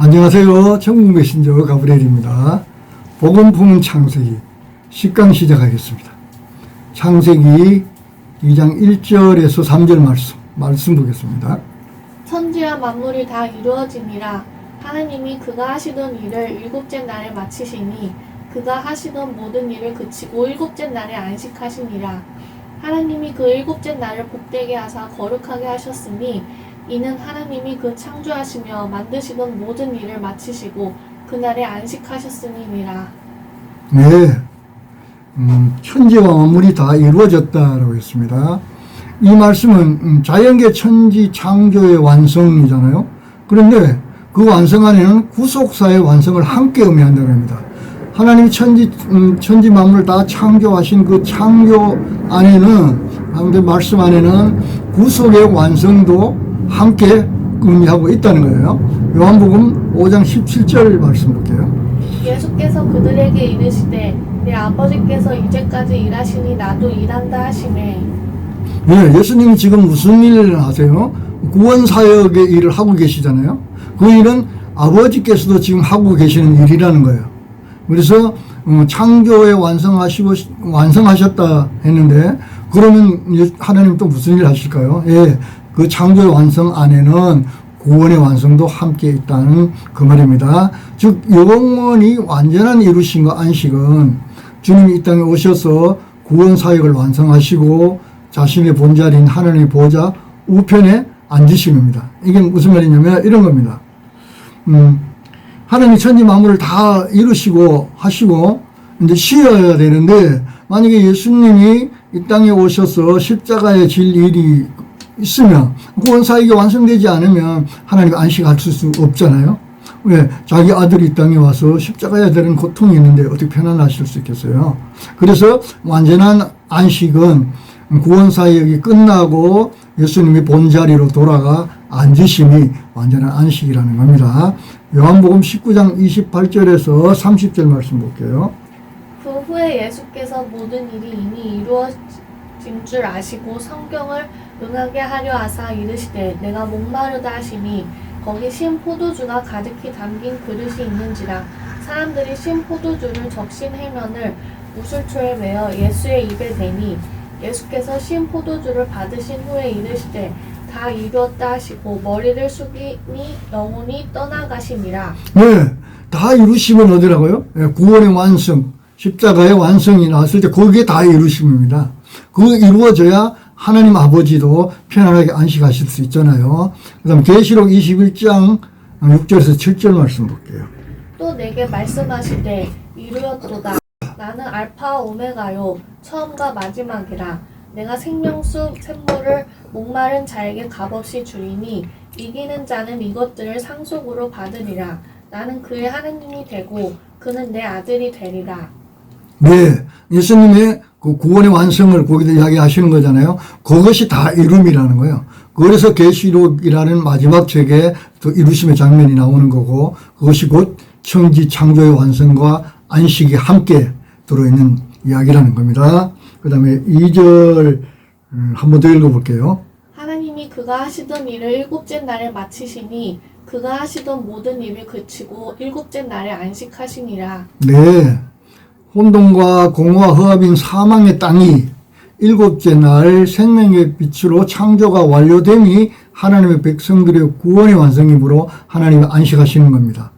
안녕하세요. 천국 메신저 가브리엘입니다. 복음 품은 창세기 10강 시작하겠습니다. 창세기 2장 1절에서 3절 말씀 보겠습니다. 천지와 만물이 다 이루어지니라. 하나님이 그가 하시던 일을 일곱째 날에 마치시니 그가 하시던 모든 일을 그치고 일곱째 날에 안식하시니라. 하나님이 그 일곱째 날을 복되게 하사 거룩하게 하셨으니 이는 하나님이 그 창조하시며 만드시던 모든 일을 마치시고 그날에 안식하셨음이니라. 네, 천지와 만물이 다 이루어졌다라고 했습니다. 이 말씀은 자연계 천지 창조의 완성이잖아요. 그런데 그 완성 안에는 구속사의 완성을 함께 의미한다고 합니다. 하나님이 천지 만물을 다 창조하신 그 창조 안에는, 하나님의 말씀 안에는 구속의 완성도 함께 의미하고 있다는 거예요. 요한복음 5장 17절 말씀 볼게요. 예수께서 그들에게 이르시되 내 아버지께서 이제까지 일하시니 나도 일한다 하시매. 네, 예수님이 지금 무슨 일을 하세요? 구원사역의 일을 하고 계시잖아요. 그 일은 아버지께서도 지금 하고 계시는 일이라는 거예요. 그래서 창조에 완성하셨다 했는데, 그러면 하나님 또 무슨 일 하실까요? 예, 그 창조의 완성 안에는 구원의 완성도 함께 있다는 그 말입니다. 즉 영원히 완전한 이루신과 안식은 주님이 이 땅에 오셔서 구원 사역을 완성하시고 자신의 본자리인 하나님의 보좌 우편에 앉으심입니다. 이게 무슨 말이냐면 이런 겁니다. 하나님이 천지 만물을 다 이루시고 하시고 이제 쉬어야 되는데, 만약에 예수님이 이 땅에 오셔서 십자가에 질 일이 있으면, 구원 사역이 완성되지 않으면 하나님이 안식할 수 없잖아요. 왜? 자기 아들이 이 땅에 와서 십자가에 되는 고통이 있는데 어떻게 편안하실 수 있겠어요? 그래서 완전한 안식은 구원 사역이 끝나고 예수님이 본자리로 돌아가 앉으심이 완전한 안식이라는 겁니다. 요한복음 19장 28절에서 30절 말씀 볼게요. 그 후에 예수께서 모든 일이 이미 이루어진 줄 아시고 성경을 응하게 하려 하사 이르시되 내가 목마르다 하시니 거기 신 포도주가 가득히 담긴 그릇이 있는지라. 사람들이 신 포도주를 적신 해면을 무술초에 매어 예수의 입에 대니 예수께서 신 포도주를 받으신 후에 이르시되 다 이루었다 하시고 머리를 숙이니 영혼이 떠나가시니라. 네, 다 이루시면 어디라고요? 네, 구원의 완성, 십자가의 완성이 나왔을 때 거기에 다 이루심입니다. 그거 이루어져야 하나님 아버지도 편안하게 안식하실 수 있잖아요. 그 다음 계시록 21장 6절에서 7절 말씀 볼게요. 또 내게 말씀하시되 이루었도다. 나는 알파와 오메가요 처음과 마지막이라. 내가 생명수 샘물을 목마른 자에게 값없이 주리니 이기는 자는 이것들을 상속으로 받으리라. 나는 그의 하나님이 되고 그는 내 아들이 되리라. 네, 예수님의 그 구원의 완성을 거기다 이야기하시는 거잖아요. 그것이 다 이룸이라는 거예요. 그래서 계시록이라는 마지막 책에 또 이루심의 장면이 나오는 거고, 그것이 곧 천지 창조의 완성과 안식이 함께 들어있는 이야기라는 겁니다. 그 다음에 2절 한 번 더 읽어볼게요. 하나님이 그가 하시던 일을 일곱째 날에 마치시니 그가 하시던 모든 일을 그치고 일곱째 날에 안식하시니라. 네, 혼돈과 공허와 허합인 사망의 땅이 일곱째 날 생명의 빛으로 창조가 완료됨이 하나님의 백성들의 구원의 완성이므로 하나님이 안식하시는 겁니다.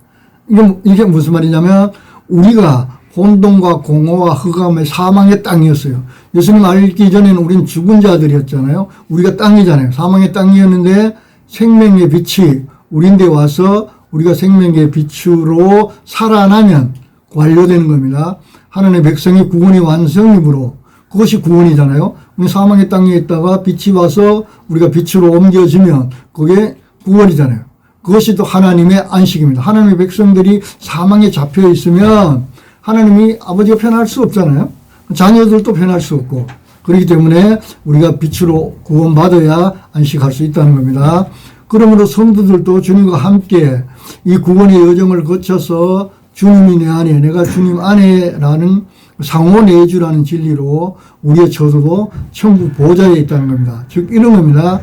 이게 무슨 말이냐면, 우리가 혼돈과 공허와 흑암의 사망의 땅이었어요. 예수님 알기 전에는 우린 죽은 자들이었잖아요. 우리가 땅이잖아요. 사망의 땅이었는데 생명의 빛이 우리인데 와서 우리가 생명의 빛으로 살아나면 완료되는 겁니다. 하나님의 백성이 구원의 완성이므로, 그것이 구원이잖아요. 우리 사망의 땅에 있다가 빛이 와서 우리가 빛으로 옮겨지면 그게 구원이잖아요. 그것이 또 하나님의 안식입니다. 하나님의 백성들이 사망에 잡혀 있으면 하나님이 아버지가 편할 수 없잖아요. 자녀들도 편할 수 없고, 그렇기 때문에 우리가 빛으로 구원받아야 안식할 수 있다는 겁니다. 그러므로 성도들도 주님과 함께 이 구원의 여정을 거쳐서 주님이 내 안에, 내가 주님 안에라는 상호내주라는 진리로 우리의 처소도 천국 보좌에 있다는 겁니다. 즉 이런 겁니다.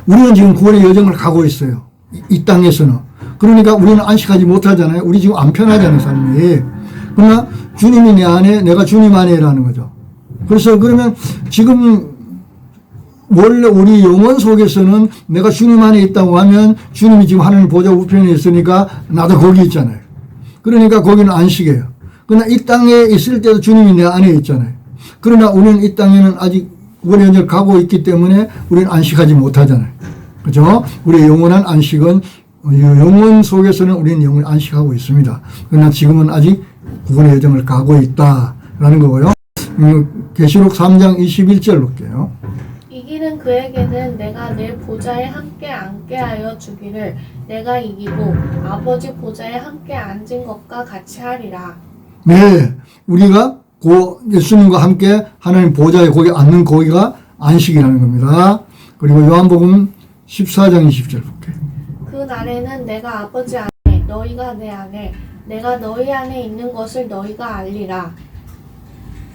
우리는 지금 구원의 여정을 가고 있어요. 이 땅에서는. 그러니까 우리는 안식하지 못하잖아요. 우리 지금 안 편하잖아요, 삶이. 그러나 주님이 내 안에, 내가 주님 안에라는 거죠. 그래서 그러면 지금 원래 우리 영혼 속에서는 내가 주님 안에 있다고 하면 주님이 지금 하나님 보좌 우편에 있으니까 나도 거기 있잖아요. 그러니까 거기는 안식이에요. 그러나 이 땅에 있을 때도 주님이 내 안에 있잖아요. 그러나 우리는 이 땅에는 아직 원년절 가고 있기 때문에 우리는 안식하지 못하잖아요. 그렇죠? 우리의 영원한 안식은 영혼 속에서는 우리는 영을 안식하고 있습니다. 그러나 지금은 아직 구원의 여정을 가고 있다라는 거고요. 계시록 3장 21절 볼게요. 이 길은 그에게는 내가 내 보좌에 함께 앉게 하여 주기를 내가 이기고 아버지 보좌에 함께 앉은 것과 같이 하리라. 네, 우리가 예수님과 함께 하나님 보좌에 거기 앉는 거기가 안식이라는 겁니다. 그리고 요한복음 14장 20절 볼게요. 그 날에는 내가 아버지 안에 너희가 내 안에 내가 너희 안에 있는 것을 너희가 알리라.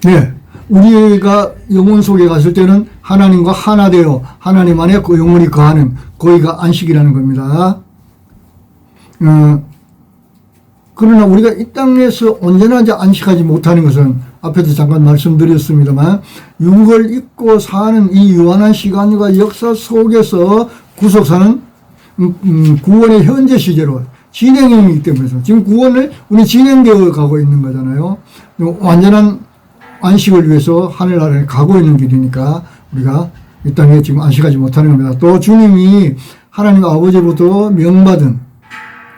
네, 우리가 영혼 속에 갔을 때는 하나님과 하나 되어 하나님 안에 그 영혼이 거하는 거기가 안식이라는 겁니다. 그러나 우리가 이 땅에서 언제나 이제 안식하지 못하는 것은 앞에도 잠깐 말씀드렸습니다만 육을 입고 사는 이 유한한 시간과 역사 속에서 구속사는 구원의 현재 시제로 진행형이기 때문에 지금 구원을 우리 진행되어 가고 있는 거잖아요. 완전한 안식을 위해서 하늘나라에 가고 있는 길이니까 우리가 이 땅에 지금 안식하지 못하는 겁니다. 또 주님이 하나님 아버지로부터 명받은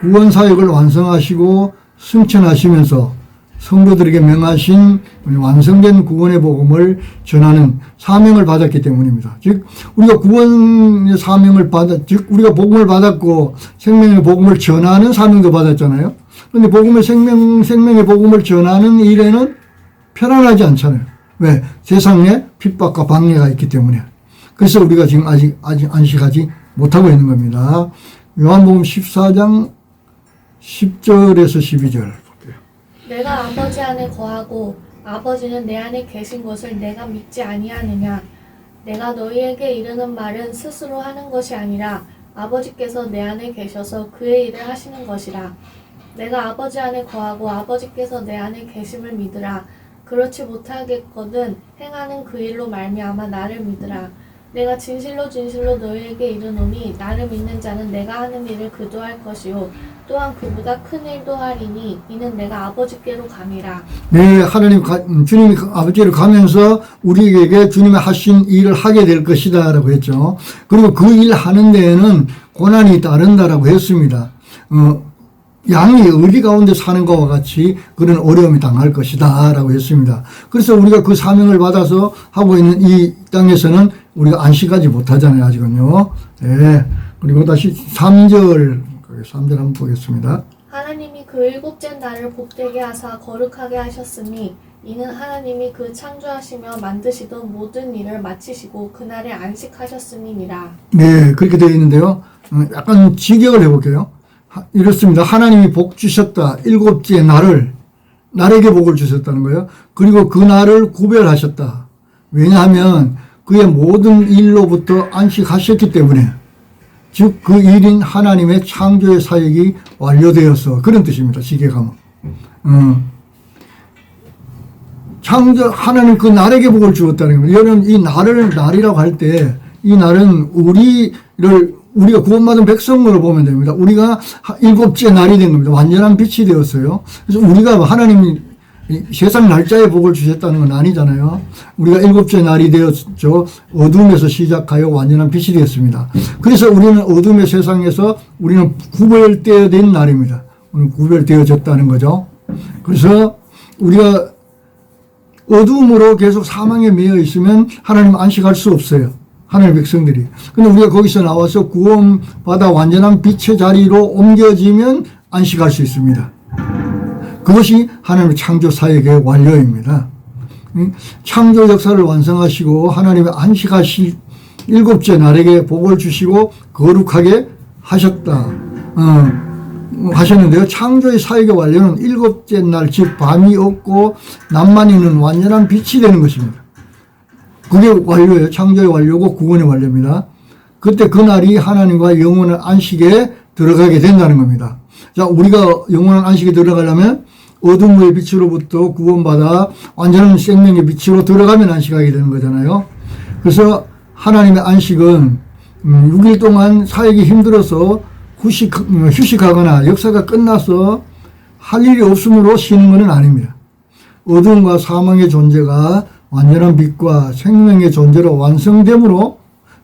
구원 사역을 완성하시고 승천하시면서 성도들에게 명하신 완성된 구원의 복음을 전하는 사명을 받았기 때문입니다. 즉 우리가 구원의 사명을 즉 우리가 복음을 받았고 생명의 복음을 전하는 사명도 받았잖아요. 그런데 복음의 생명의 복음을 전하는 일에는 편안하지 않잖아요. 왜? 세상에 핍박과 방해가 있기 때문에. 그래서 우리가 지금 아직 안식하지 못하고 있는 겁니다. 요한복음 14장 10절에서 12절 볼게요. 내가 아버지 안에 거하고 아버지는 내 안에 계신 것을 내가 믿지 아니하느냐. 내가 너희에게 이르는 말은 스스로 하는 것이 아니라 아버지께서 내 안에 계셔서 그의 일을 하시는 것이라. 내가 아버지 안에 거하고 아버지께서 내 안에 계심을 믿으라. 그렇지 못하겠거든 행하는 그 일로 말미암아 나를 믿으라. 내가 진실로 너희에게 이르노니 나를 믿는 자는 내가 하는 일을 그도 할 것이요 또한 그보다 큰 일도 하리니 이는 내가 아버지께로 감이라. 네, 주님이 아버지로 가면서 우리에게 주님이 하신 일을 하게 될 것이다 라고 했죠. 그리고 그 일 하는 데에는 고난이 따른다라고 했습니다. 양이 어디 가운데 사는 것과 같이 그런 어려움이 당할 것이다 라고 했습니다. 그래서 우리가 그 사명을 받아서 하고 있는 이 땅에서는 우리가 안식하지 못하잖아요, 아직은요. 네. 그리고 다시 3절 한번 보겠습니다. 하나님이 그 일곱째 날을 복되게 하사 거룩하게 하셨으니 이는 하나님이 그 창조하시며 만드시던 모든 일을 마치시고 그날에 안식하셨음이니라. 네, 그렇게 되어 있는데요. 약간 직역을 해볼게요. 이렇습니다. 하나님이 복 주셨다. 일곱째 날을 날에게 복을 주셨다는 거예요. 그리고 그 날을 구별하셨다. 왜냐하면 그의 모든 일로부터 안식하셨기 때문에 즉 그 일인 하나님의 창조의 사역이 완료되었어. 그런 뜻입니다. 직역하면. 하나님 그 날에게 복을 주었다는 겁니다. 여러분 이 날이라고 할 때 이 날은 우리가 구원받은 백성으로 보면 됩니다. 우리가 일곱째 날이 된 겁니다. 완전한 빛이 되었어요. 그래서 우리가 하나님이 세상 날짜에 복을 주셨다는 건 아니잖아요. 우리가 일곱째 날이 되었죠. 어둠에서 시작하여 완전한 빛이 되었습니다. 그래서 우리는 어둠의 세상에서 우리는 구별되어진 날입니다. 우리는 구별되어졌다는 거죠. 그래서 우리가 어둠으로 계속 사망에 매여 있으면 하나님 안식할 수 없어요. 하나님의 백성들이. 근데 우리가 거기서 나와서 구원받아 완전한 빛의 자리로 옮겨지면 안식할 수 있습니다. 그것이 하나님의 창조 사역의 완료입니다. 창조 역사를 완성하시고 하나님의 안식하실 일곱째 날에게 복을 주시고 거룩하게 하셨다. 하셨는데요. 창조의 사역의 완료는 일곱째 날, 즉 밤이 없고 낮만 있는 완전한 빛이 되는 것입니다. 그게 완료예요. 창조의 완료고 구원의 완료입니다. 그때 그날이 하나님과 영원한 안식에 들어가게 된다는 겁니다. 자, 우리가 영원한 안식에 들어가려면 어둠의 빛으로부터 구원받아 완전한 생명의 빛으로 들어가면 안식하게 되는 거잖아요. 그래서 하나님의 안식은 6일 동안 사역이 힘들어서 휴식하거나 역사가 끝나서 할 일이 없으므로 쉬는 것은 아닙니다. 어둠과 사망의 존재가 완전한 빛과 생명의 존재로 완성됨으로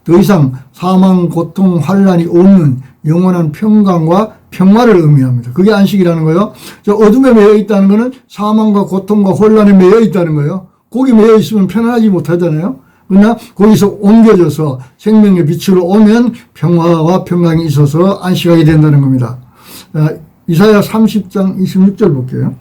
더 이상 사망, 고통, 환란이 없는 영원한 평강과 평화를 의미합니다. 그게 안식이라는 거예요. 저 어둠에 매여 있다는 것은 사망과 고통과 혼란에 매여 있다는 거예요. 거기 매여 있으면 편안하지 못하잖아요. 그러나 거기서 옮겨져서 생명의 빛으로 오면 평화와 평강이 있어서 안식하게 된다는 겁니다. 이사야 30장 26절 볼게요.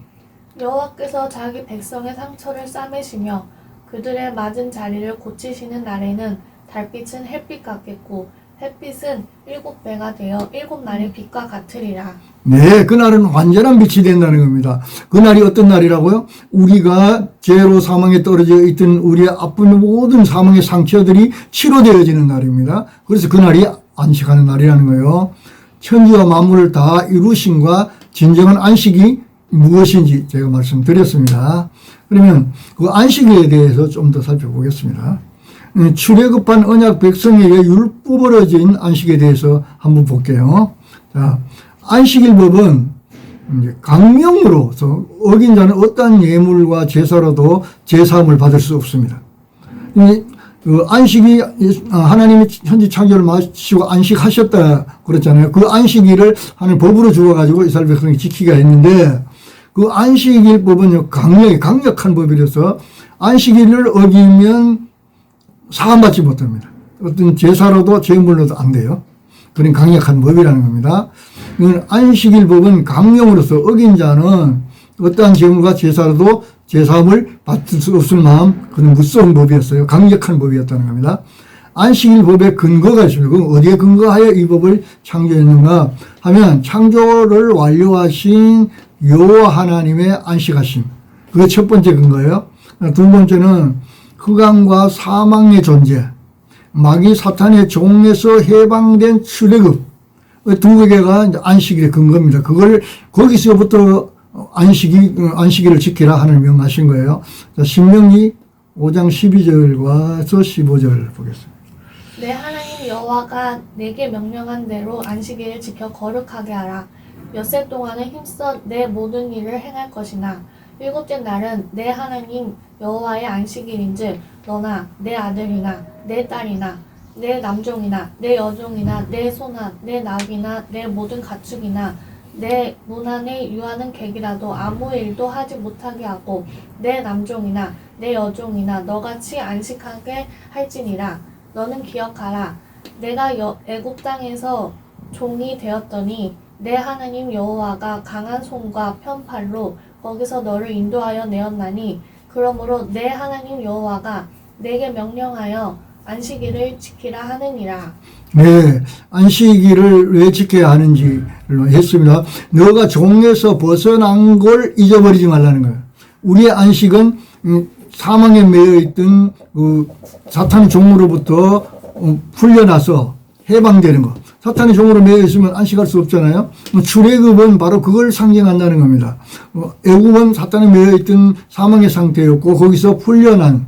여호와께서 자기 백성의 상처를 싸매시며 그들의 맞은 자리를 고치시는 날에는 달빛은 햇빛 같겠고 햇빛은 7배가 되어 7날의 빛과 같으리라. 네, 그날은 완전한 빛이 된다는 겁니다. 그날이 어떤 날이라고요? 우리가 죄로 사망에 떨어져 있던 우리의 아픈 모든 사망의 상처들이 치료되어지는 날입니다. 그래서 그날이 안식하는 날이라는 거예요. 천지와 만물을 다 이루신과 진정한 안식이 무엇인지 제가 말씀드렸습니다. 그러면 그 안식에 대해서 좀 더 살펴보겠습니다. 출애굽한 언약 백성에게 율법으로진 안식에 대해서 한번 볼게요. 자, 안식일법은 강령으로서 어긴 자는 어떠한 예물과 제사로도 제사함을 받을 수 없습니다. 그 안식이 하나님이 현지 창조를 마치고 안식하셨다 그랬잖아요. 그 안식일을 하나님 법으로 주어가지고 이스라엘 백성이 지키게 했는데 그 안식일법은 강력한 법이라서 안식일을 어기면 사함받지 못합니다. 어떤 제사로도 제물로도 안 돼요. 그런 강력한 법이라는 겁니다. 안식일법은 강령으로서 어긴 자는 어떠한 제물과 제사로도 제사함을 받을 수 없을 만한 그런 무서운 법이었어요. 강력한 법이었다는 겁니다. 안식일법의 근거가 있습니다. 그럼 어디에 근거하여 이 법을 창조했는가 하면 창조를 완료하신 여호와 하나님의 안식하심. 그게 첫 번째 근거예요. 두 번째는 흑암과 사망의 존재, 마귀 사탄의 종에서 해방된 출애굽, 두 개가 안식일의 근거입니다. 그걸 거기서부터 안식일을 지키라 하는 명하신 거예요. 자, 신명기 5장 12절과 15절 보겠습니다. 내 하나님 여호와가 내게 명령한 대로 안식일을 지켜 거룩하게 하라. 엿새 동안은 힘써 내 모든 일을 행할 것이나 일곱째 날은 내 하나님 여호와의 안식일인즉 너나 내 아들이나 내 딸이나 내 남종이나 내 여종이나 내 소나 내 낙이나 내 모든 가축이나 내 문 안에 유하는 객이라도 아무 일도 하지 못하게 하고 내 남종이나 내 여종이나 너같이 안식하게 할지니라. 너는 기억하라. 내가 애굽 땅에서 종이 되었더니 내 하나님 여호와가 강한 손과 편팔로 거기서 너를 인도하여 내었나니 그러므로 내 하나님 여호와가 내게 명령하여 안식일을 지키라 하느니라. 네, 안식일을 왜 지켜야 하는지를 했습니다. 너가 종에서 벗어난 걸 잊어버리지 말라는 거예요. 우리의 안식은 사망에 매여 있던 그 사탄의 종으로부터 풀려나서 해방되는 거. 사탄의 종으로 매여 있으면 안식할 수 없잖아요. 출애굽은 바로 그걸 상징한다는 겁니다. 애굽은 사탄에 매여 있던 사망의 상태였고 거기서 풀려난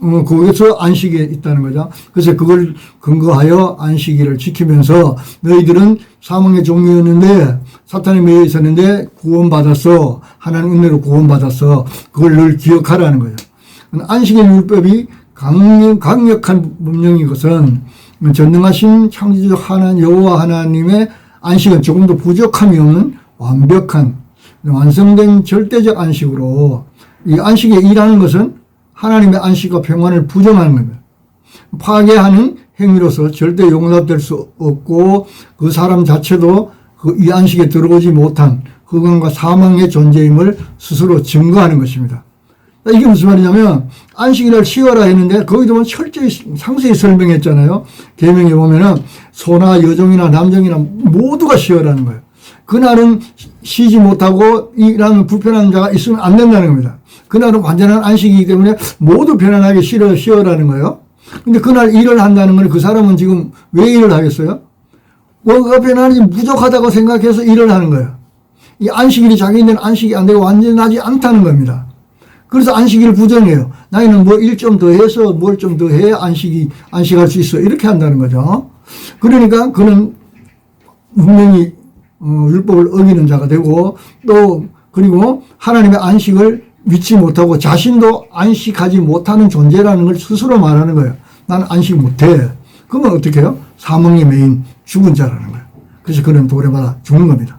거기서 안식에 있다는 거죠. 그래서 그걸 근거하여 안식일을 지키면서 너희들은 사망의 종이었는데 사탄에 매여 있었는데 구원받았어. 하나님 은혜로 구원받았어. 그걸 늘 기억하라는 거죠. 안식일 율법이 강력한 법령인 것은 전능하신 창조주 하나님 여호와 하나님의 안식은 조금도 부족함이 없는 완벽한 완성된 절대적 안식으로 이 안식에 일하는 것은 하나님의 안식과 평안을 부정하는 겁니다. 파괴하는 행위로서 절대 용납될 수 없고 그 사람 자체도 이 안식에 들어오지 못한 흑암과 사망의 존재임을 스스로 증거하는 것입니다. 이게 무슨 말이냐면 안식일을 쉬어라 했는데 거기도 보면 철저히 상세히 설명했잖아요. 계명에 보면은 소나 여종이나 남종이나 모두가 쉬어라는 거예요. 그날은 쉬지 못하고 일하는 불편한 자가 있으면 안 된다는 겁니다. 그날은 완전한 안식이기 때문에 모두 편안하게 쉬어라는 거예요. 근데 그날 일을 한다는 건 그 사람은 지금 왜 일을 하겠어요? 뭐가 변하는지 부족하다고 생각해서 일을 하는 거예요. 이 안식일이 자기네는 안식이 안 되고 완전하지 않다는 겁니다. 그래서 안식일을 부정해요. 나이는 뭐 일 좀 더 해서 뭘 좀 더 해야 안식할 수 있어. 이렇게 한다는 거죠. 그러니까 그는 분명히 율법을 어기는 자가 되고 또 그리고 하나님의 안식을 믿지 못하고 자신도 안식하지 못하는 존재라는 걸 스스로 말하는 거예요. 나는 안식 못해. 그러면 어떻게 해요? 사망의 메인 죽은 자라는 거예요. 그래서 그는 돌에 받아 죽는 겁니다.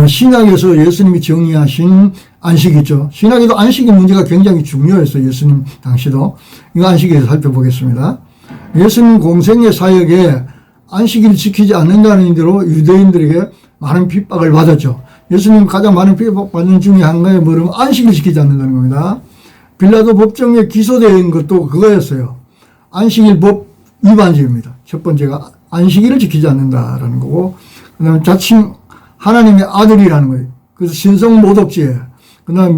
신약에서 예수님이 정의하신 안식이 있죠. 신약에도 안식의 문제가 굉장히 중요했어요. 예수님 당시도. 이거 안식에서 살펴보겠습니다. 예수님 공생의 사역에 안식일을 지키지 않는다는 의미로 유대인들에게 많은 핍박을 받았죠. 예수님 가장 많은 핍박받는 중에 한 가지 뭐냐면 안식일을 지키지 않는다는 겁니다. 빌라도 법정에 기소된 것도 그거였어요. 안식일 법 위반죄입니다. 첫 번째가 안식일을 지키지 않는다라는 거고, 그 다음에 자칭 하나님의 아들이라는 거예요. 그래서 신성모독죄, 그 다음에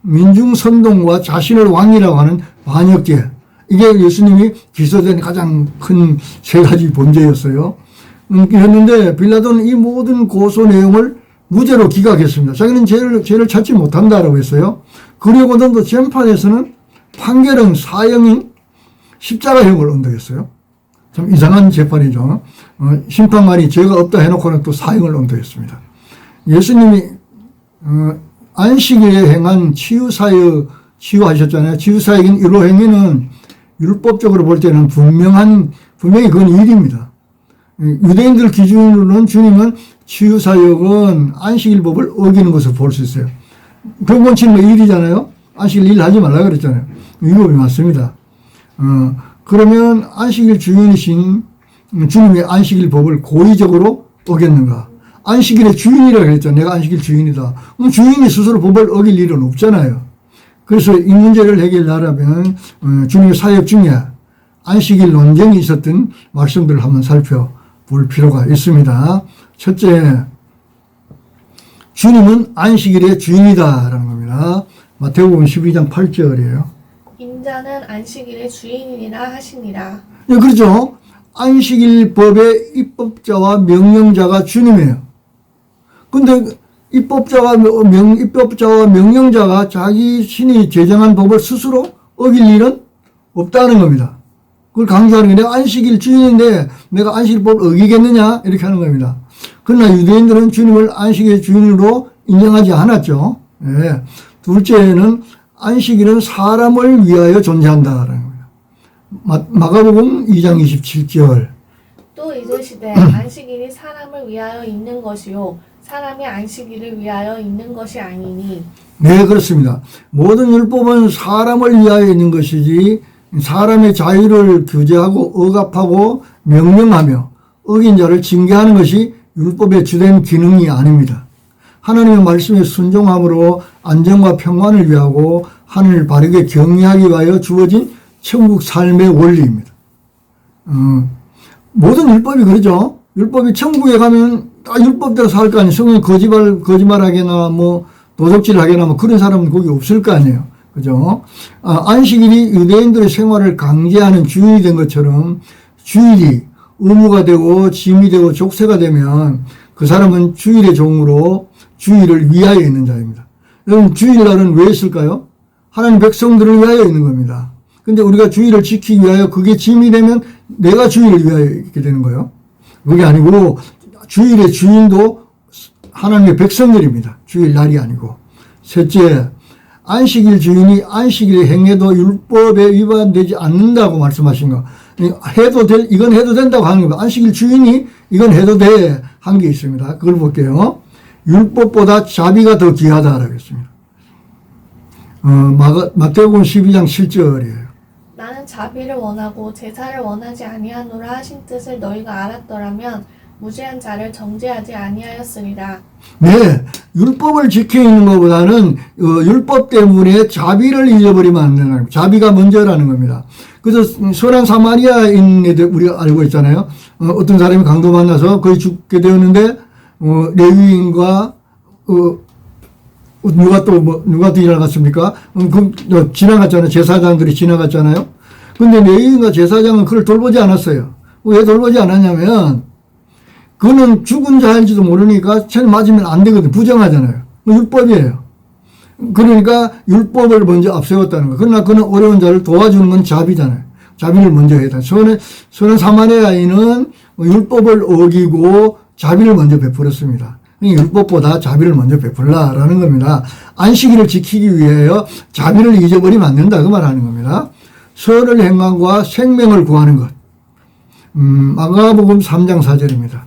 민중선동과 자신을 왕이라고 하는 반역죄. 이게 예수님이 기소된 가장 큰 세 가지 범죄였어요. 그랬는데 빌라도는 이 모든 고소 내용을 무죄로 기각했습니다. 자기는 죄를 찾지 못한다라고 했어요. 그리고는 또 재판에서는 판결은 사형인 십자가형을 언도했어요. 참 이상한 재판이죠. 심판관이 죄가 없다 해놓고는 또 사형을 언도했습니다. 예수님이 안식일에 행한 치유하셨잖아요. 치유사역인 이로 행위는 율법적으로 볼 때는 분명히 그건 일입니다. 유대인들 기준으로는 주님은 치유사역은 안식일법을 어기는 것을 볼 수 있어요. 병곤치는 거 일이잖아요. 안식일 일 하지 말라 그랬잖아요. 율법이 맞습니다. 그러면 안식일 주인이신 주님의 안식일법을 고의적으로 어겼는가? 안식일의 주인이라고 그랬잖아요. 내가 안식일 주인이다. 그럼 주인이 스스로 법을 어길 일은 없잖아요. 그래서 이 문제를 해결하려면 주님의 사역 중에 안식일 논쟁이 있었던 말씀들을 한번 살펴볼 필요가 있습니다. 첫째, 주님은 안식일의 주인이다라는 겁니다. 마태복음 12장 8절이에요. 인자는 안식일의 주인이니라 하시니라. 네, 그렇죠. 안식일법의 입법자와 명령자가 주님이에요. 근데 입법자와 명령자가 자기 신이 제정한 법을 스스로 어길 일은 없다는 겁니다. 그걸 강조하는 게 내가 안식일 주인인데 내가 안식일법을 어기겠느냐 이렇게 하는 겁니다. 그러나 유대인들은 주님을 안식의 주인으로 인정하지 않았죠. 네. 둘째는 안식일은 사람을 위하여 존재한다라는 겁니다. 마가복음 2장 27절. 또 이르시되 안식일이 사람을 위하여 있는 것이요 사람이 안식일을 위하여 있는 것이 아니니. 네, 그렇습니다. 모든 율법은 사람을 위하여 있는 것이지 사람의 자유를 규제하고 억압하고 명령하며 어긴 자를 징계하는 것이 율법의 주된 기능이 아닙니다. 하나님의 말씀에 순종함으로 안정과 평안을 위하고 하늘을 바르게 경외하기 위하여 주어진 천국 삶의 원리입니다. 모든 율법이 그러죠. 율법이 천국에 가면 다 율법대로 살 거 아니에요. 성경에 거짓말하게나 뭐 도적질하게나 뭐 그런 사람은 거기 없을 거 아니에요. 그죠? 안식일이 유대인들의 생활을 강제하는 주일이 된 것처럼 주일이 의무가 되고 짐이 되고 족쇄가 되면 그 사람은 주일의 종으로 주일을 위하여 있는 자입니다. 여러분 주일날은 왜 있을까요? 하나님 백성들을 위하여 있는 겁니다. 근데 우리가 주일을 지키기 위하여 그게 짐이 되면 내가 주일을 위하여 있게 되는 거예요. 그게 아니고 주일의 주인도 하나님의 백성들입니다. 주일날이 아니고. 셋째, 안식일 주인이 안식일의 행해도 율법에 위반되지 않는다고 말씀하신 거. 이건 해도 된다고 하는 겁니다. 안식일 주인이 이건 해도 돼 한 게 있습니다. 그걸 볼게요. 율법보다 자비가 더 귀하다라고 했습니다. 마태복음 12장 7절이에요. 나는 자비를 원하고 제사를 원하지 아니하노라 하신 뜻을 너희가 알았더라면 무죄한 자를 정죄하지 아니하였으리라. 네, 율법을 지키는 것보다는 율법 때문에 자비를 잃어버리면 안 되는 겁니다. 자비가 먼저라는 겁니다. 그래서 선한 사마리아인에 우리가 알고 있잖아요. 어떤 사람이 강도 만나서 거의 죽게 되었는데 레위인과 누가 또 지나갔습니까? 지나갔잖아요. 제사장들이 지나갔잖아요. 근데 레위인과 제사장은 그를 돌보지 않았어요. 왜 돌보지 않았냐면 그는 죽은 자일지도 모르니까 죄 맞으면 안 되거든요. 부정하잖아요. 율법이에요. 그러니까 율법을 먼저 앞세웠다는 거예요. 그러나 그는 어려운 자를 도와주는 건 자비잖아요. 자비를 먼저 해야 돼. 선한 사마리아인은 율법을 어기고 자비를 먼저 베풀었습니다. 율법보다 자비를 먼저 베풀라라는 겁니다. 안식일을 지키기 위하여 자비를 잊어버리면 안 된다 그 말하는 겁니다. 선을 행함과 생명을 구하는 것. 마가복음 3장 4절입니다.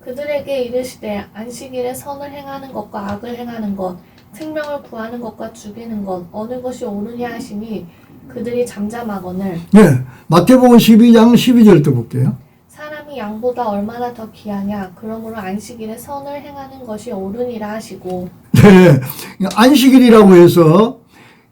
그들에게 이르시되 안식일에 선을 행하는 것과 악을 행하는 것 생명을 구하는 것과 죽이는 것 어느 것이 옳으냐 하시니 그들이 잠잠하거늘 네, 마태복음 12장 12절 또 볼게요. 사람이 양보다 얼마나 더 귀하냐 그러므로 안식일에 선을 행하는 것이 옳으니라 하시고 네, 안식일이라고 해서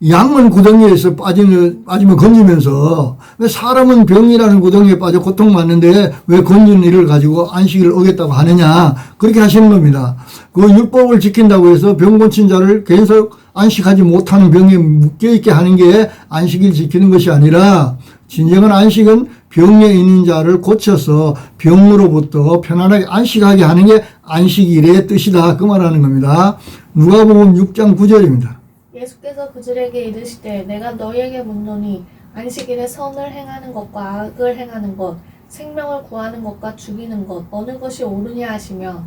양은 구덩이에서 빠지면 건지면서 왜 사람은 병이라는 구덩이에 빠져 고통받는데 왜 건지는 일을 가지고 안식일을 어겼다고 하느냐 그렇게 하시는 겁니다. 그 율법을 지킨다고 해서 병 고친 자를 계속 안식하지 못하는 병에 묶여있게 하는 게 안식일 지키는 것이 아니라 진정한 안식은 병에 있는 자를 고쳐서 병으로부터 편안하게 안식하게 하는 게 안식일의 뜻이다 그 말하는 겁니다. 누가복음 6장 9절입니다. 예수께서 그들에게 이르시되 내가 너희에게 묻노니 안식일에 선을 행하는 것과 악을 행하는 것 생명을 구하는 것과 죽이는 것 어느 것이 옳으냐 하시며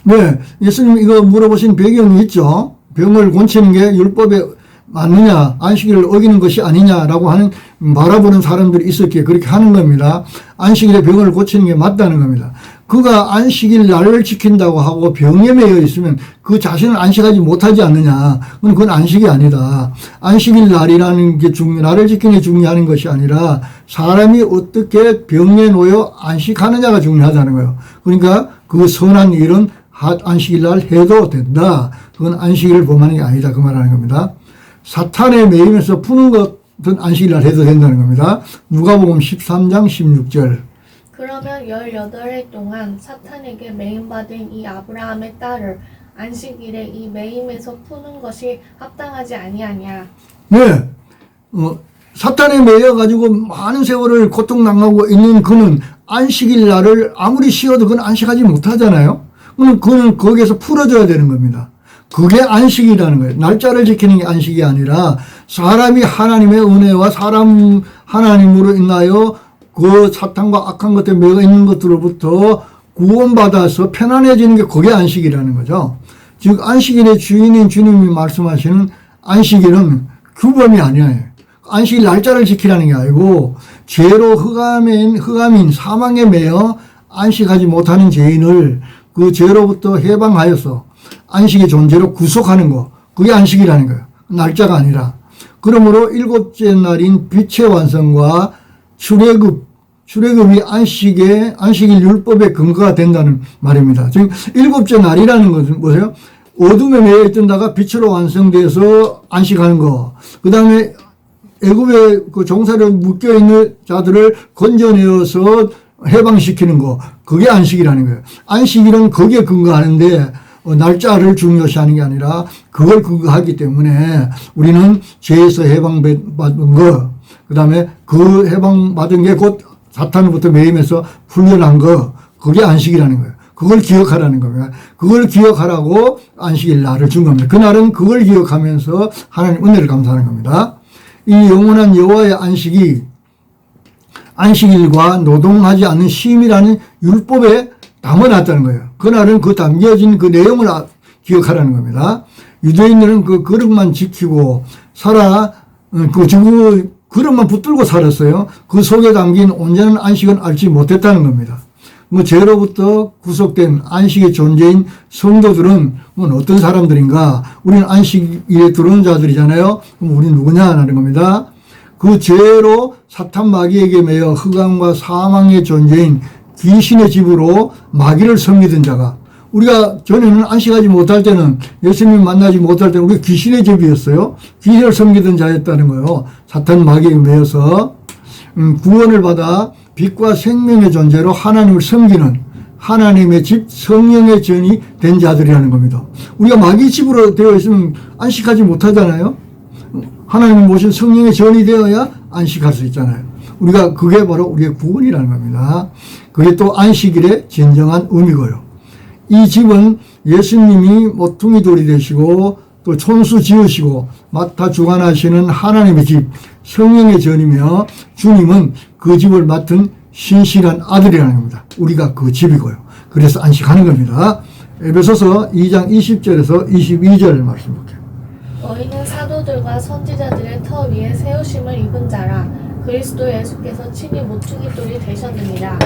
네, 예수님 이거 물어보신 배경이 있죠. 병을 고치는 게 율법에 맞느냐, 안식일을 어기는 것이 아니냐라고 하는 바라보는 사람들이 있었기에 그렇게 하는 겁니다. 안식일에 병을 고치는 게 맞다는 겁니다. 그가 안식일 날을 지킨다고 하고 병에 매여 있으면 그 자신을 안식하지 못하지 않느냐. 그건 안식이 아니다. 안식일 날이라는 게 날을 지키는 게 중요한 것이 아니라 사람이 어떻게 병에 놓여 안식하느냐가 중요하다는 거예요. 그러니까 그 선한 일은 안식일 날 해도 된다. 그건 안식일을 범하는 게 아니다. 그 말하는 겁니다. 사탄의 매임에서 푸는 것은 안식일 날 해도 된다는 겁니다. 누가복음 13장 16절. 그러면 18해 동안 사탄에게 매임받은 이 아브라함의 딸을 안식일에 이 매임에서 푸는 것이 합당하지 아니하냐. 네. 사탄에 매여가지고 많은 세월을 고통당하고 있는 그는 안식일 날을 아무리 쉬어도 그건 안식하지 못하잖아요. 그는 거기에서 풀어줘야 되는 겁니다. 그게 안식이라는 거예요. 날짜를 지키는 게 안식이 아니라 사람이 하나님의 은혜와 사람 하나님으로 인하여 그 사탄과 악한 것에 매여 있는 것들로부터 구원받아서 편안해지는 게 그게 안식이라는 거죠. 즉 안식일의 주인인 주님이 말씀하시는 안식일은 규범이 아니에요. 안식일 날짜를 지키라는 게 아니고 죄로 흑암인 사망에 매여 안식하지 못하는 죄인을 그 죄로부터 해방하여서 안식의 존재로 구속하는 거 그게 안식이라는 거예요. 날짜가 아니라. 그러므로 일곱째 날인 빛의 완성과 출애굽이 안식일 율법의 근거가 된다는 말입니다. 즉 일곱째 날이라는 것은 뭐예요? 어둠에 매여 있던다가 빛으로 완성돼서 안식하는 거. 그 다음에 애굽에 그 종살이로 묶여 있는 자들을 건져내어서 해방시키는 거. 그게 안식이라는 거예요. 안식일은 거기에 근거하는데 날짜를 중요시하는 게 아니라 그걸 근거하기 때문에 우리는 죄에서 해방받은 거, 그 다음에 그 해방받은 게 곧 사탄으로부터 매임해서 풀려난 거, 그게 안식이라는 거예요. 그걸 기억하라는 겁니다. 그걸 기억하라고 안식일 날을 준 겁니다. 그날은 그걸 기억하면서 하나님 은혜를 감사하는 겁니다. 이 영원한 여호와의 안식이 안식일과 노동하지 않는 쉼이라는 율법에 담아놨다는 거예요. 그날은 그 담겨진 그 내용을 기억하라는 겁니다. 유대인들은 그 그릇만 지키고 그 그릇만 붙들고 살았어요. 그 속에 담긴 온전한 안식은 알지 못했다는 겁니다. 죄로부터 구속된 안식의 존재인 성도들은 어떤 사람들인가? 우리는 안식일에 들어온 자들이잖아요. 그럼 우리 누구냐? 하는 겁니다. 그 죄로 사탄 마귀에게 매여 흑암과 사망의 존재인 귀신의 집으로 마귀를 섬기던 자가 우리가 전에는 안식하지 못할 때는 예수님 만나지 못할 때는 우리가 귀신의 집이었어요. 귀신을 섬기던 자였다는 거예요. 사탄 마귀에 매여서 구원을 받아 빛과 생명의 존재로 하나님을 섬기는 하나님의 집 성령의 전이 된 자들이라는 겁니다. 우리가 마귀 집으로 되어 있으면 안식하지 못하잖아요. 하나님 모신 성령의 전이 되어야 안식할 수 있잖아요. 우리가 그게 바로 우리의 구원이라는 겁니다. 그게 또 안식일의 진정한 의미고요. 이 집은 예수님이 모퉁이돌이 되시고 또 촌수 지으시고 맡아 주관하시는 하나님의 집, 성령의 전이며 주님은 그 집을 맡은 신실한 아들이라는 겁니다. 우리가 그 집이고요. 그래서 안식하는 겁니다. 에베소서 2장 20절에서 22절 말씀 볼게요. 너희는 사도들과 선지자들의 터 위에 세우심을 입은 자라. 그리스도 예수께서 친히 모퉁이돌이 되셨느니라.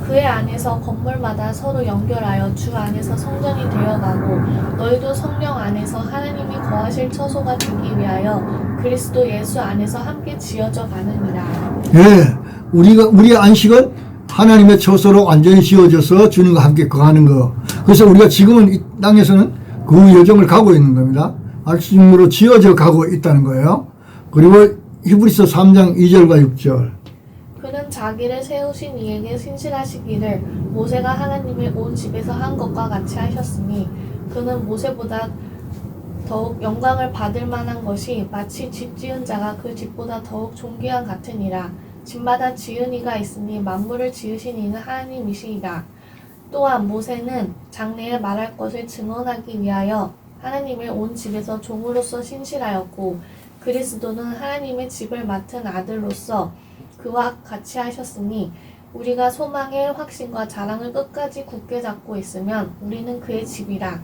그의 안에서 건물마다 서로 연결하여 주 안에서 성전이 되어가고 너희도 성령 안에서 하나님이 거하실 처소가 되기 위하여 그리스도 예수 안에서 함께 지어져 가느니라. 예, 우리의 안식은 하나님의 처소로 완전히 지어져서 주님과 함께 거하는 거. 그래서 우리가 지금은 이 땅에서는 그 여정을 가고 있는 겁니다. 안식으로 지어져 가고 있다는 거예요. 그리고 히브리서 3장 2절과 6절. 그는 자기를 세우신 이에게 신실하시기를 모세가 하나님의 온 집에서 한 것과 같이 하셨으니 그는 모세보다 더욱 영광을 받을 만한 것이 마치 집 지은 자가 그 집보다 더욱 존귀한 같으니라. 집마다 지은 이가 있으니 만물을 지으신 이는 하나님이시이다. 또한 모세는 장래에 말할 것을 증언하기 위하여 하나님의 온 집에서 종으로서 신실하였고 그리스도는 하나님의 집을 맡은 아들로서 그와 같이 하셨으니 우리가 소망의 확신과 자랑을 끝까지 굳게 잡고 있으면 우리는 그의 집이라.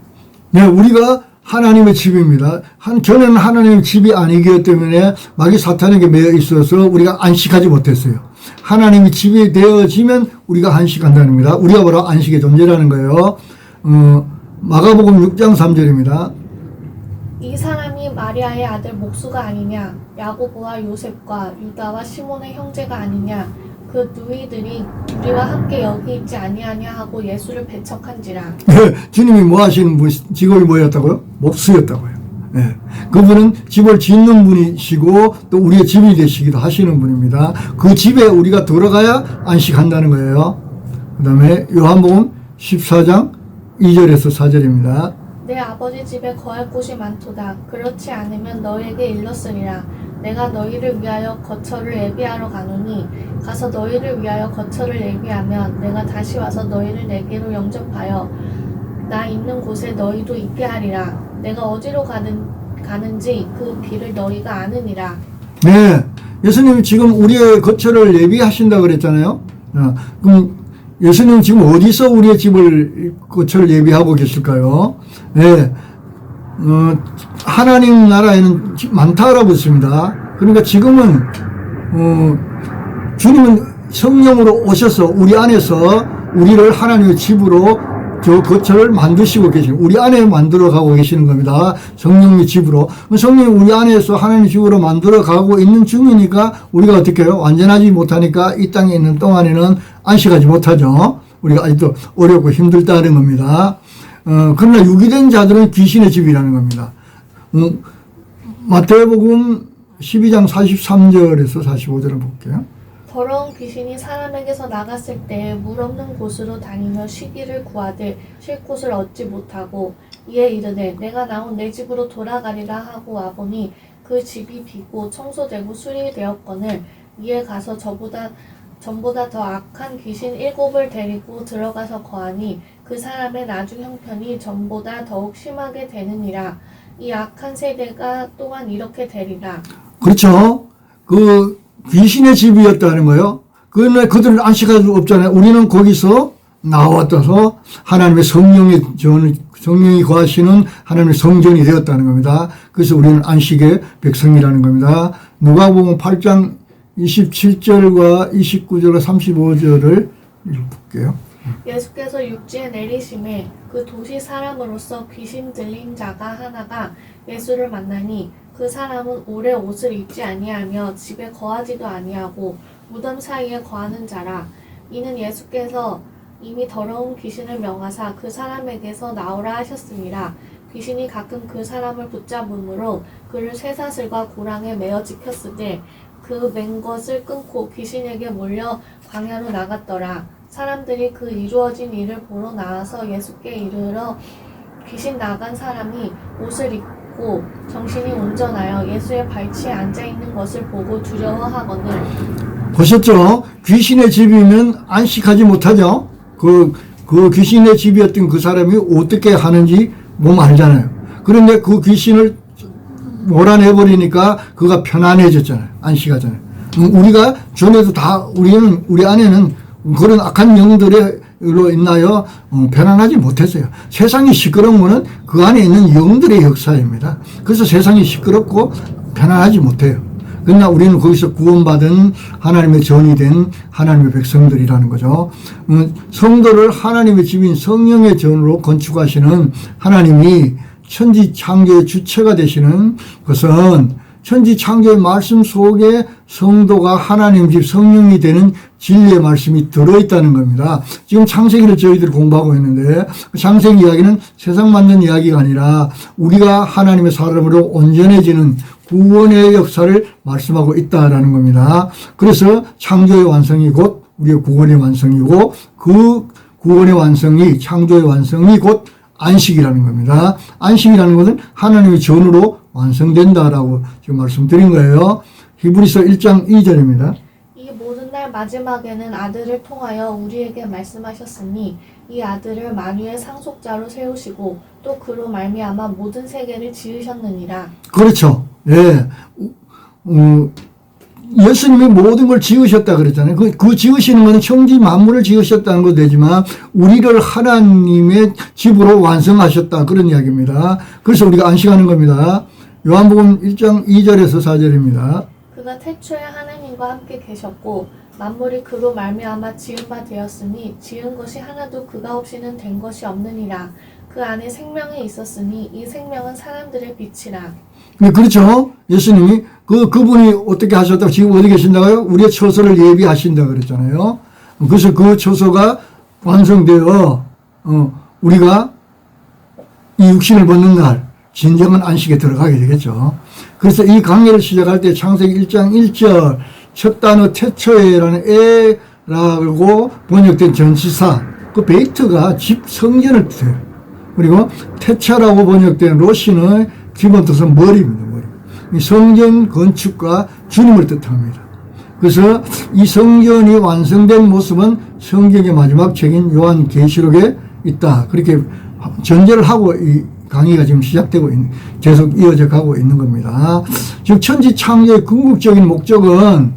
네, 우리가 하나님의 집입니다. 전에는 하나님의 집이 아니기 때문에 마귀 사탄에게 매여 있어서 우리가 안식하지 못했어요. 하나님의 집이 되어지면 우리가 안식한다는 겁니다. 우리가 바로 안식의 존재라는 거예요. 마가복음 6장 3절입니다. 이 사람이 마리아의 아들 목수가 아니냐? 야고보와 요셉과 유다와 시몬의 형제가 아니냐? 그 누이들이 우리와 함께 여기 있지 아니하냐 하고 예수를 배척한지라. 네, 주님이 뭐 하시는 분, 직업이 뭐였다고요? 목수였다고요. 네, 그분은 집을 짓는 분이시고 또 우리의 집이 되시기도 하시는 분입니다. 그 집에 우리가 들어가야 안식한다는 거예요. 그 다음에 요한복음 14장 2절에서 4절입니다. 내 아버지 집에 거할 곳이 많도다. 그렇지 않으면 너희에게 일렀으리라. 내가 너희를 위하여 거처를 예비하러 가노니 가서 너희를 위하여 거처를 예비하면 내가 다시 와서 너희를 내게로 영접하여 나 있는 곳에 너희도 있게 하리라. 내가 어디로 가는지 그 길을 너희가 아느니라. 네, 예수님이 지금 우리의 거처를 예비하신다 그랬잖아요. 그럼 예수님 지금 어디서 우리의 집을 거처를 예비하고 계실까요? 네, 하나님 나라에는 많다라고 했습니다. 그러니까 지금은 주님은 성령으로 오셔서 우리 안에서 우리를 하나님의 집으로 저 거처를 만드시고 계시는, 우리 안에 만들어 가고 계시는 겁니다. 성령의 집으로. 성령이 우리 안에서 하나님의 집으로 만들어 가고 있는 중이니까 우리가 어떻게 해요? 완전하지 못하니까 이 땅에 있는 동안에는 안식하지 못하죠. 우리가 아직도 어렵고 힘들다는 겁니다. 그러나 유기된 자들은 귀신의 집이라는 겁니다. 마태복음 12장 43절에서 45절을 볼게요. 더러운 귀신이 사람에게서 나갔을 때 물 없는 곳으로 다니며 쉬기를 구하되 쉴 곳을 얻지 못하고 이에 이르되 내가 나온 내 집으로 돌아가리라 하고 와보니 그 집이 비고 청소되고 수리되었거늘 이에 가서 전보다 더 악한 귀신 7을 데리고 들어가서 거하니 그 사람의 나중 형편이 전보다 더욱 심하게 되느니라. 이 악한 세대가 또한 이렇게 되리라. 그렇죠. 그 귀신의 집이었다는 거예요. 그런데 그들은 안식할 수 없잖아요. 우리는 거기서 나왔다서 하나님의 성령이 거하시는 하나님의 성전이 되었다는 겁니다. 그래서 우리는 안식의 백성이라는 겁니다. 누가복음 8장 27절과 29절과 35절을 읽어볼게요. 예수께서 육지에 내리심에 그 도시 사람으로서 귀신 들린 자가 하나가 예수를 만나니 그 사람은 오래 옷을 입지 아니하며 집에 거하지도 아니하고 무덤 사이에 거하는 자라. 이는 예수께서 이미 더러운 귀신을 명하사 그 사람에게서 나오라 하셨습니다. 귀신이 가끔 그 사람을 붙잡음으로 그를 쇠사슬과 고랑에 매어 지켰으되 그 맨 것을 끊고 귀신에게 몰려 광야로 나갔더라. 사람들이 그 이루어진 일을 보러 나와서 예수께 이르러 귀신 나간 사람이 옷을 입고 정신이 온전하여 예수의 발치에 앉아있는 것을 보고 두려워하거늘 보셨죠? 귀신의 집이면 안식하지 못하죠? 그 귀신의 집이었던 그 사람이 어떻게 하는지 몸 알잖아요. 그런데 그 귀신을 몰아내버리니까 그가 편안해졌잖아요. 안식하잖아요. 우리가 전에도 다, 우리 안에는 그런 악한 영들로 인하여 편안하지 못했어요. 세상이 시끄러운 거는 그 안에 있는 영들의 역사입니다. 그래서 세상이 시끄럽고 편안하지 못해요. 그러나 우리는 거기서 구원받은 하나님의 전이 된 하나님의 백성들이라는 거죠. 성도를 하나님의 집인 성령의 전으로 건축하시는 하나님이 천지 창조의 주체가 되시는 것은 천지 창조의 말씀 속에 성도가 하나님 집 성령이 되는 진리의 말씀이 들어있다는 겁니다. 지금 창세기를 저희들이 공부하고 있는데 창세기 이야기는 세상 만든 이야기가 아니라 우리가 하나님의 사람으로 온전해지는 구원의 역사를 말씀하고 있다라는 겁니다. 그래서 창조의 완성이 곧 우리의 구원의 완성이고 그 구원의 완성이 창조의 완성이 곧 안식이라는 겁니다. 안식이라는 것은 하나님의 전으로 완성된다라고 지금 말씀드린 거예요. 히브리서 1장 2절입니다. 이 모든 날 마지막에는 아들을 통하여 우리에게 말씀하셨으니 이 아들을 만유의 상속자로 세우시고 또 그로 말미암아 모든 세계를 지으셨느니라. 그렇죠. 예. 예수님이 모든 걸 지으셨다 그랬잖아요. 그 지으시는 것은 천지 만물을 지으셨다는 것도 되지만 우리를 하나님의 집으로 완성하셨다 그런 이야기입니다. 그래서 우리가 안식하는 겁니다. 요한복음 1장 2절에서 4절입니다. 그가 태초에 하나님과 함께 계셨고 만물이 그로 말미암아 지은 바 되었으니 지은 것이 하나도 그가 없이는 된 것이 없느니라. 그 안에 생명이 있었으니 이 생명은 사람들의 빛이라. 네, 그렇죠. 예수님이 그분이 어떻게 하셨다고 지금 어디 계신다고요? 우리의 처소를 예비하신다 그랬잖아요. 그래서 그 처소가 완성되어 우리가 이 육신을 벗는 날 진정한 안식에 들어가게 되겠죠. 그래서 이 강의를 시작할 때 창세기 1장 1절 첫 단어 태초에라는 에라고 번역된 전치사 그 베이트가 집 성전을 뜻해요. 그리고 태차라고 번역된 로신의 기본 뜻은 머리입니다. 머리. 이 성전 건축과 주님을 뜻합니다. 그래서 이 성전이 완성된 모습은 성경의 마지막 책인 요한계시록에 있다. 그렇게 전제를 하고 이 강의가 지금 시작되고 계속 이어져 가고 있는 겁니다. 즉 천지 창조의 궁극적인 목적은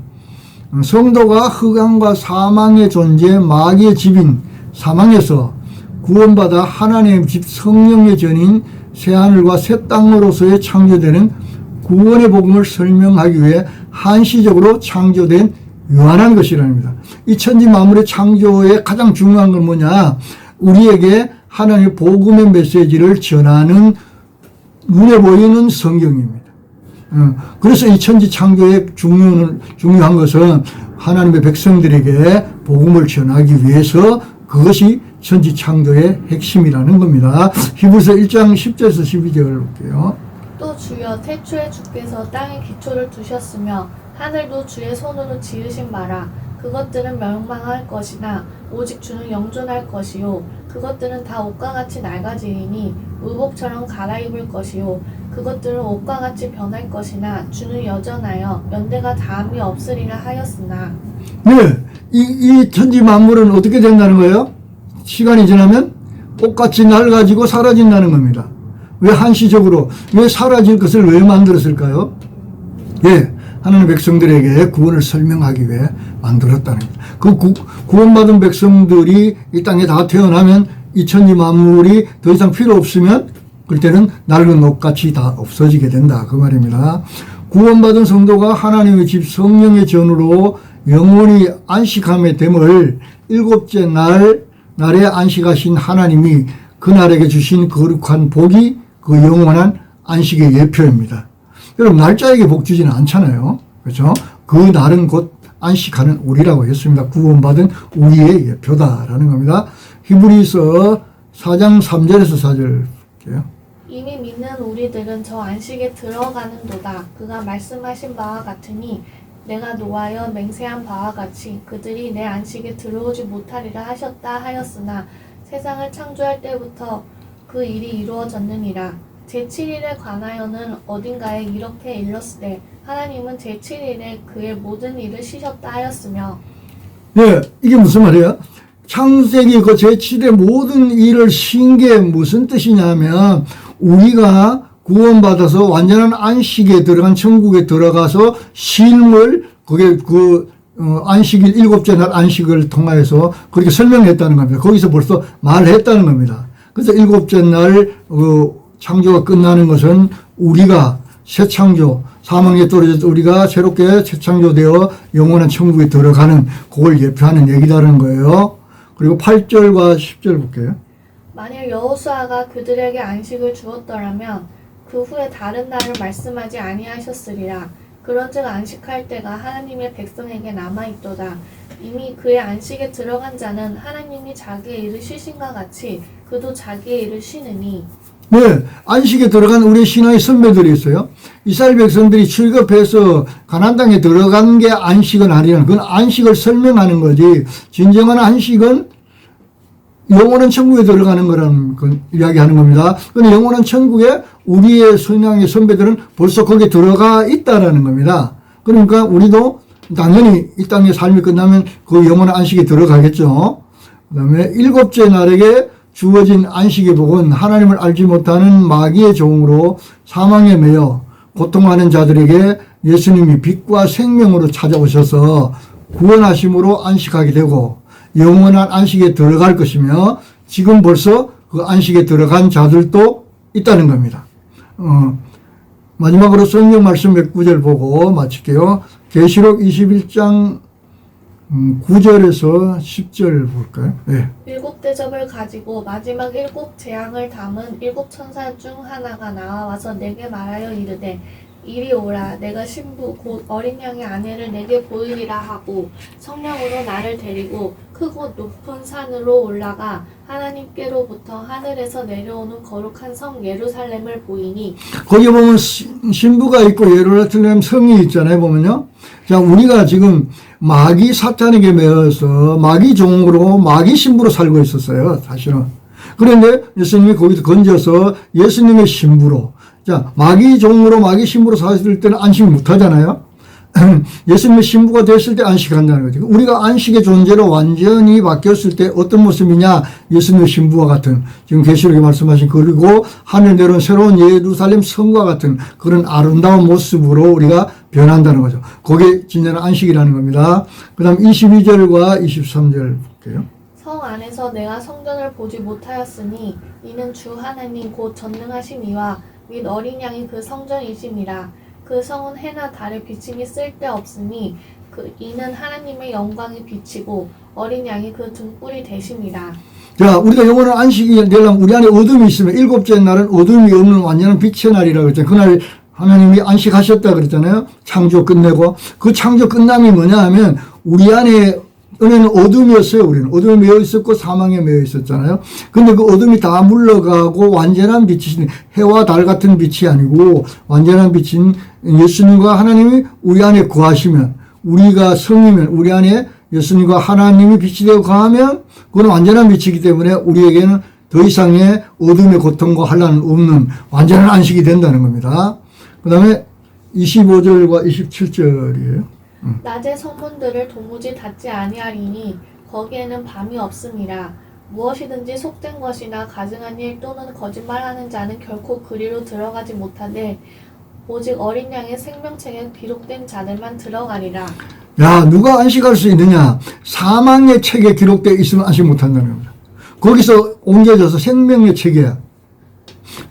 성도가 흑암과 사망의 존재 마귀의 집인 사망에서 구원받아 하나님의 집 성령의 전인 새하늘과 새 땅으로서의 창조되는 구원의 복음을 설명하기 위해 한시적으로 창조된 유한한 것이라는 겁니다. 이 천지 만물의 창조의 가장 중요한 건 뭐냐? 우리에게 하나님의 복음의 메시지를 전하는 눈에 보이는 성경입니다. 그래서 이 천지 창조의 중요한 것은 하나님의 백성들에게 복음을 전하기 위해서 그것이 천지 창조의 핵심이라는 겁니다. 히브리서 1장 10절에서 12절을 볼게요. 또 주여 태초에 주께서 땅에 기초를 두셨으며 하늘도 주의 손으로 지으신 바라. 그것들은 멸망할 것이나 오직 주는 영존할 것이요 그것들은 다 옷과 같이 낡아지리니 의복처럼 갈아입을 것이요 그것들은 옷과 같이 변할 것이나 주는 여전하여 연대가 다함이 없으리라 하였으나. 네, 이 천지 만물은 어떻게 된다는 거예요? 시간이 지나면 옷같이 낡아지고 사라진다는 겁니다. 왜 한시적으로 왜 사라질 것을 왜 만들었을까요? 예, 하나님의 백성들에게 구원을 설명하기 위해 만들었다는 겁니다. 그 구원받은 백성들이 이 땅에 다 태어나면 이 천지 만물이 더 이상 필요 없으면 그때는 낡은 옷같이 다 없어지게 된다 그 말입니다. 구원받은 성도가 하나님의 집 성령의 전으로 영원히 안식함의 됨을 일곱째 날에 안식하신 하나님이 그날에게 주신 거룩한 복이 그 영원한 안식의 예표입니다. 여러분 날짜에게 복 주지는 않잖아요. 그렇죠? 그 날은 곧 안식하는 우리라고 했습니다. 구원받은 우리의 예표다라는 겁니다. 히브리서 4장 3절에서 4절 볼게요. 이미 믿는 우리들은 저 안식에 들어가는도다. 그가 말씀하신 바와 같으니 내가 노하여 맹세한 바와 같이 그들이 내 안식에 들어오지 못하리라 하셨다 하였으나 세상을 창조할 때부터 그 일이 이루어졌느니라. 제7일에 관하여는 어딘가에 이렇게 일렀으되 하나님은 제7일에 그의 모든 일을 쉬셨다 하였으며. 네, 이게 무슨 말이에요? 창세기 그 제7의 모든 일을 쉰 게 무슨 뜻이냐면 우리가 구원받아서 완전한 안식에 들어간 천국에 들어가서 쉼을 그게 안식일 7째 날 안식을 통하여서 그렇게 설명했다는 겁니다. 거기서 벌써 말했다는 겁니다. 그래서 7째 날 창조가 끝나는 것은 우리가 새 창조, 사망에 떨어져서 우리가 새롭게 새 창조되어 영원한 천국에 들어가는 그걸 예표하는 얘기다라는 거예요. 그리고 8절과 10절 볼게요. 만일 여호수아가 그들에게 안식을 주었더라면 그 후에 다른 날을 말씀하지 아니하셨으리라. 그런즉 안식할 때가 하나님의 백성에게 남아있도다. 이미 그의 안식에 들어간 자는 하나님이 자기의 일을 쉬신과 같이 그도 자기의 일을 쉬느니. 네, 안식에 들어간 우리 신앙의 선배들이 있어요. 이스라엘 백성들이 출급해서 가나안 땅에 들어간 게 안식은 아니라 그건 안식을 설명하는 거지. 진정한 안식은 영원한 천국에 들어가는 거라는 그 이야기하는 겁니다. 근데 영원한 천국에 우리의 신앙의 선배들은 벌써 거기에 들어가 있다라는 겁니다. 그러니까 우리도 당연히 이 땅의 삶이 끝나면 그 영원한 안식에 들어가겠죠. 그 다음에 7째 날에게 주어진 안식의 복은 하나님을 알지 못하는 마귀의 종으로 사망에 매여 고통하는 자들에게 예수님이 빛과 생명으로 찾아오셔서 구원하심으로 안식하게 되고 영원한 안식에 들어갈 것이며 지금 벌써 그 안식에 들어간 자들도 있다는 겁니다. 마지막으로 성경 말씀 몇 구절 보고 마칠게요. 계시록 21장 9절에서 10절 볼까요? 네. 7대접을 가지고 마지막 7 재앙을 담은 7 천사 중 하나가 나와서 내게 말하여 이르되 이리 오라. 내가 신부 곧 어린 양의 아내를 내게 보이리라 하고 성령으로 나를 데리고 크고 높은 산으로 올라가 하나님께로부터 하늘에서 내려오는 거룩한 성 예루살렘을 보이니. 거기 보면 신부가 있고 예루살렘 성이 있잖아요. 보면요. 자, 우리가 지금 마귀 사탄에게 매여서 마귀 종으로 마귀 신부로 살고 있었어요. 사실은. 그런데 예수님이 거기서 건져서 예수님의 신부로. 자, 마귀 종으로 마귀 신부로 사실 때는 안식 못 하잖아요. 예수님의 신부가 됐을 때 안식한다는 거죠. 우리가 안식의 존재로 완전히 바뀌었을 때 어떤 모습이냐? 예수님의 신부와 같은, 지금 계시록에 말씀하신, 그리고 하늘 내려온 새로운 예루살렘 성과 같은 그런 아름다운 모습으로 우리가 변한다는 거죠. 그게 진정한 안식이라는 겁니다. 그 다음 22절과 23절 볼게요. 성 안에서 내가 성전을 보지 못하였으니 이는 주 하나님 곧 전능하신 이와 및 어린 양이 그 성전이심이라. 그 성은 해나 달의 비침이 쓸데없으니 이는 하나님의 영광이 비치고 어린 양이 그 등불이 되심이라. 자, 우리가 영원한 안식이 되려면 우리 안에 어둠이 있으면 7째 날은 어둠이 없는 완전한 빛의 날이라고 그랬잖아요. 그날 하나님이 안식하셨다 그랬잖아요. 창조 끝내고. 그 창조 끝남이 뭐냐 하면 우리 안에 은혜는 어둠이었어요. 우리는 어둠에 매여 있었고 사망에 매여 있었잖아요. 근데 그 어둠이 다 물러가고 완전한 빛이, 해와 달 같은 빛이 아니고 완전한 빛인 예수님과 하나님이 우리 안에 거하시면, 우리가 성이면 우리 안에 예수님과 하나님이 빛이 되어 거하면 그건 완전한 빛이기 때문에 우리에게는 더 이상의 어둠의 고통과 환난은 없는 완전한 안식이 된다는 겁니다. 그 다음에 25절과 27절이에요. 낮의 성문들을 도무지 닫지 아니하리니 거기에는 밤이 없음이라. 무엇이든지 속된 것이나 가증한 일 또는 거짓말하는 자는 결코 그리로 들어가지 못하되 오직 어린 양의 생명책에 기록된 자들만 들어가리라. 야, 누가 안식할 수 있느냐? 사망의 책에 기록되어 있으면 안식 못한다는 겁니다. 거기서 옮겨져서 생명의 책에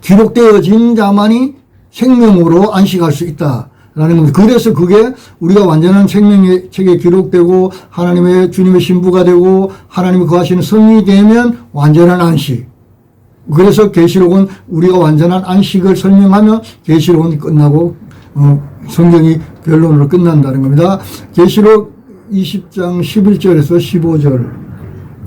기록되어진 자만이 생명으로 안식할 수 있다 라는 겁니다. 그래서 그게 우리가 완전한 생명의 책에 기록되고 하나님의 주님의 신부가 되고 하나님이 거하시는 성이 되면 완전한 안식. 그래서 계시록은 우리가 완전한 안식을 설명하며 계시록은 끝나고 성경이 결론으로 끝난다는 겁니다. 계시록 20장 11절에서 15절.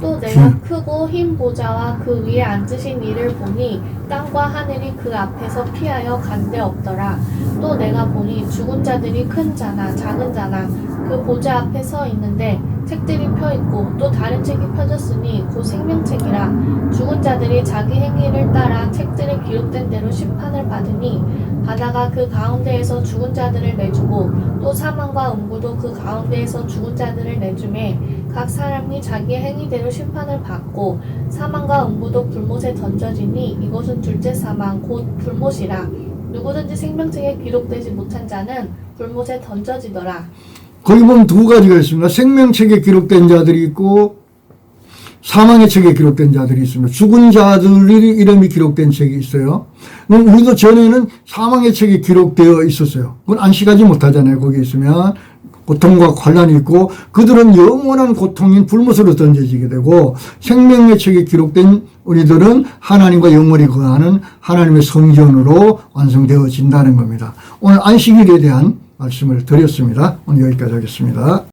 또 내가 크고 흰 보좌와 그 위에 앉으신 이를 보니 땅과 하늘이 그 앞에서 피하여 간데 없더라. 또 내가 보니 죽은 자들이 큰 자나 작은 자나 그 보좌 앞에 서 있는데 책들이 펴 있고 또 다른 책이 펴졌으니 곧 생명책이라 죽은 자들이 자기 행위를 따라 책들에 기록된 대로 심판을 받으니 바다가 그 가운데에서 죽은 자들을 내주고 또 사망과 음부도 그 가운데에서 죽은 자들을 내주매 각 사람이 자기의 행위대로 심판을 받고 사망과 음부도 불못에 던져지니 이것은 둘째 사망 곧 불못이라. 누구든지 생명책에 기록되지 못한 자는 불못에 던져지더라. 거기 보면 두 가지가 있습니다. 생명책에 기록된 자들이 있고 사망의 책에 기록된 자들이 있습니다. 죽은 자들이 이름이 기록된 책이 있어요. 그럼 우리도 전에는 사망의 책에 기록되어 있었어요. 그건 안식하지 못하잖아요. 거기 있으면 고통과 환란이 있고 그들은 영원한 고통인 불못으로 던져지게 되고 생명의 책에 기록된 우리들은 하나님과 영원히 거하는 하나님의 성전으로 완성되어진다는 겁니다. 오늘 안식일에 대한 말씀을 드렸습니다. 오늘 여기까지 하겠습니다.